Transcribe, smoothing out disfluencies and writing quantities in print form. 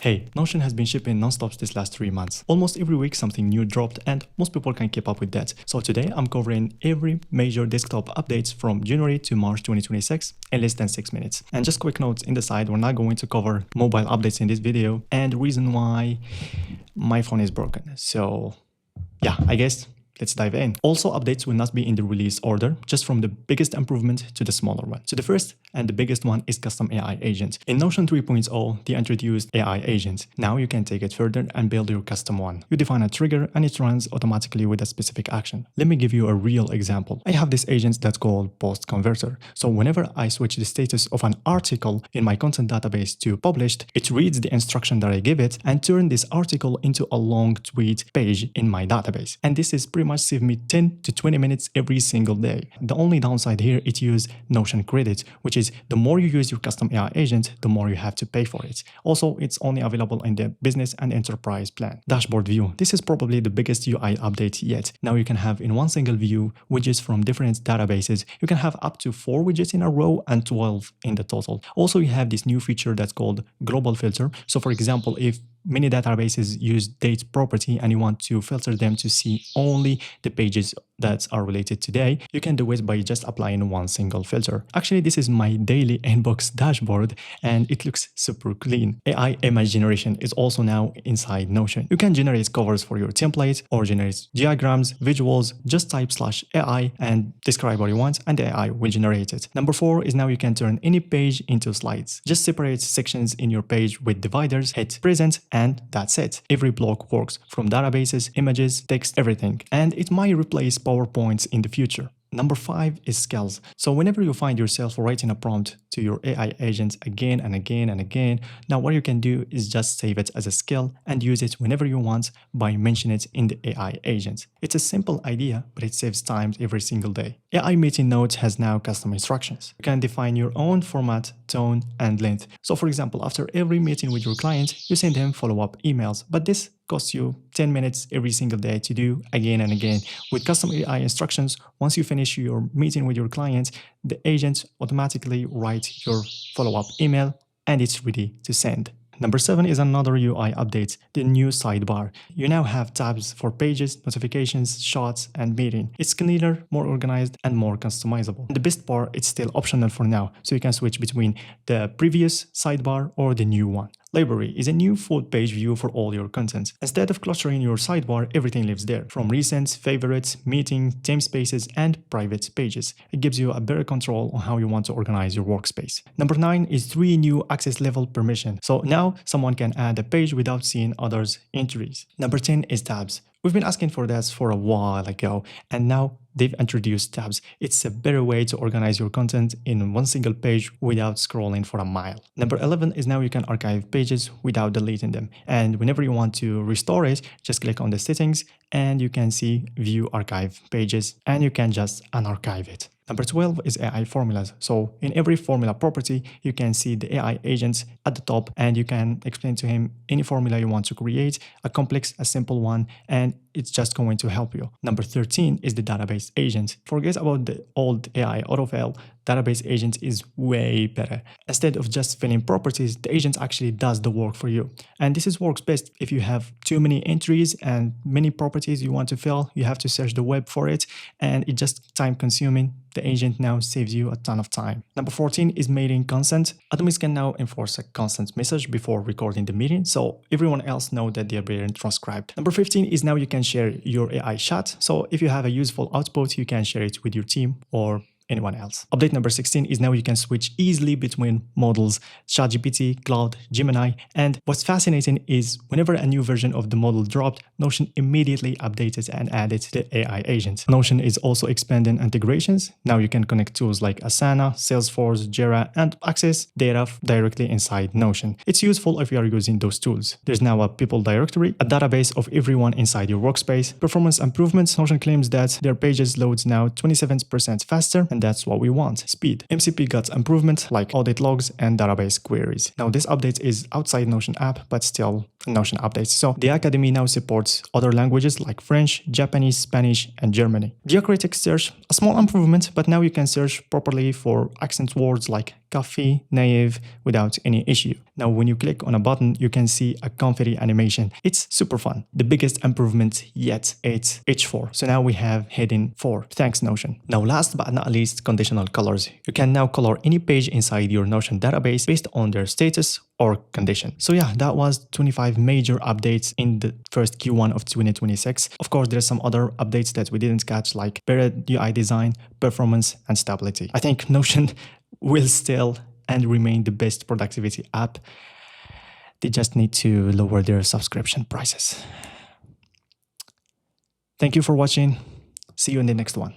Hey, Notion has been shipping non-stop this last 3 months. Almost every week something new dropped and most people can keep up with that. So today I'm covering every major desktop updates from January to March 2026 in less than 6 minutes. And just quick notes in the side, we're not going to cover mobile updates in this video and the reason why my phone is broken. So yeah, I guess let's dive in. Also, updates will not be in the release order, just from the biggest improvement to the smaller one. So the first and the biggest one is custom AI agent. In Notion 3.0, they introduced AI agents. Now you can take it further and build your custom one. You define a trigger and it runs automatically with a specific action. Let me give you a real example. I have this agent that's called post converter. So whenever I switch the status of an article in my content database to published, it reads the instruction that I give it and turn this article into a long tweet page in my database. And this is pretty much save me 10 to 20 minutes every single day. The only downside here, it uses Notion credit, which is the more you use your custom AI agent, the more you have to pay for it. Also, it's only available in the business and enterprise plan. Dashboard view. This is probably the biggest UI update yet. Now you can have in one single view widgets from different databases. You can have up to 4 widgets in a row and 12 in the total. Also, you have this new feature that's called global filter. So for example, if many databases use date property and you want to filter them to see only the pages that are related today, you can do it by just applying one single filter. Actually, this is my daily inbox dashboard and it looks super clean. AI image generation is also now inside Notion. You can generate covers for your template or generate diagrams, visuals, just type /AI and describe what you want and the AI will generate it. Number 4 is now you can turn any page into slides. Just separate sections in your page with dividers, hit present, and that's it. Every block works from databases, images, text, everything. And it might replace PowerPoints in the future. Number 5 is skills. So whenever you find yourself writing a prompt to your AI agent again and again and again, now what you can do is just save it as a skill and use it whenever you want by mentioning it in the AI agent. It's a simple idea, but it saves time every single day. AI meeting notes has now custom instructions. You can define your own format, tone, and length. So for example, after every meeting with your client, you send him follow-up emails, but this costs you 10 minutes every single day to do again and again. With custom AI instructions, once you finish your meeting with your client, the agent automatically writes your follow-up email and it's ready to send. Number 7 is another UI update, the new sidebar. You now have tabs for pages, notifications, shots, and meeting. It's cleaner, more organized, and more customizable. The best part, it's still optional for now, so you can switch between the previous sidebar or the new one. Library is a new full page view for all your content. Instead of cluttering your sidebar, everything lives there, from recent, favorites, meeting, team spaces, and private pages. It gives you a better control on how you want to organize your workspace. Number 9 is 3 new access level permission. So now someone can add a page without seeing others' entries. Number 10 is tabs. We've been asking for that for a while ago, and now they've introduced tabs. It's a better way to organize your content in one single page without scrolling for a mile. Number 11 is now you can archive pages without deleting them. And whenever you want to restore it, just click on the settings and you can see view archive pages and you can just unarchive it. Number 12 is AI formulas. So in every formula property, you can see the AI agents at the top and you can explain to him any formula you want to create, a complex, a simple one, and it's just going to help you. Number 13 is the database agent. Forget about the old AI autofill. Database agent is way better. Instead of just filling properties, the agent actually does the work for you. And this works best if you have too many entries and many properties you want to fill. You have to search the web for it and it's just time consuming. The agent now saves you a ton of time. Number 14 is meeting consent. Admins can now enforce a consent message before recording the meeting, so everyone else knows that they are being transcribed. Number 15 is now you can share your AI chat. So if you have a useful output, you can share it with your team or anyone else. Update number 16 is now you can switch easily between models, ChatGPT, Cloud, Gemini, and what's fascinating is whenever a new version of the model dropped, Notion immediately updated and added the AI agent. Notion is also expanding integrations. Now you can connect tools like Asana, Salesforce, Jira, and access data directly inside Notion. It's useful if you are using those tools. There's now a people directory, a database of everyone inside your workspace. Performance improvements, Notion claims that their pages loads now 27% faster and that's what we want, speed. MCP got improvement like audit logs and database queries. Now this update is outside Notion app, but still Notion updates. So the Academy now supports other languages like French, Japanese, Spanish, and Germany. Diacritic search, a small improvement, but now you can search properly for accent words like coffee, naive without any issue. Now when you click on a button, you can see a confetti animation. It's super fun. The biggest improvement yet, it's H4. So now we have heading 4. Thanks Notion. Now last but not least, conditional colors. You can now color any page inside your Notion database based on their status or condition. So yeah, that was 25 major updates in the first Q1 of 2026. Of course, there's some other updates that we didn't catch, like better UI design, performance, and stability. I think Notion will still and remain the best productivity app. They just need to lower their subscription prices. Thank you for watching. See you in the next one.